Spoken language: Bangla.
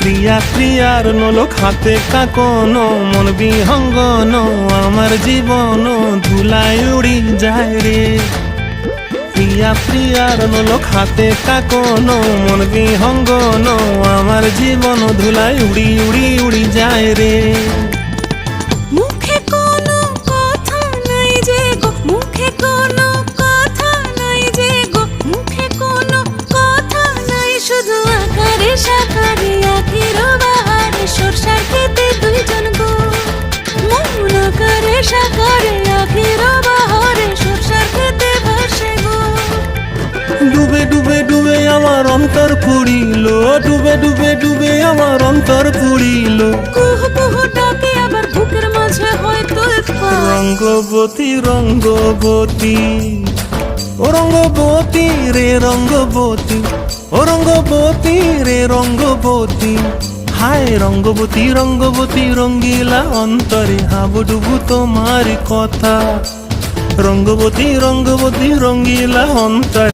প্রিয়া প্রিয়ার নলক হাতে কাকন মন বিহঙ্গন আমার জীবন ধুলায় উড়ি যায় রে। প্রিয়া প্রিয়ার নলক হাতে কাকন মন বিহঙ্গন আমার জীবন ধুলায় উড়ি উড়ি উড়ি যায় রে। মুখে কোনো কথা নাই যে গো, মুখে কোনো কথা নাই যে গো, মুখে কোনো কথা নাই, শুধু আকারে সাকারে আখির বাহারে সরষার খেতে দুইজন গো। মন আকারে সাকারে আখির বাহারে সরষার খেতে ভাসে গো। ডুবে ডুবে ডুবে আমার অন্তর পুড়িল, ডুবে ডুবে ডুবে আমার অন্তর পুড়িল। কুহু কুহু ডাকে আবার বুকের মাঝে হয়তো রঙ্গবতী রঙ্গবতী ও রঙ্গবতী রে রঙ্গবতী, ও রঙ্গবতী রে রঙ্গবতী। হায় রঙ্গবতী রঙ্গবতী রঙ্গিলা অন্তরে হাবুডুবু তোমার কথা। রঙ্গবতী রঙ্গবতী রঙ্গিলা অন্তরে।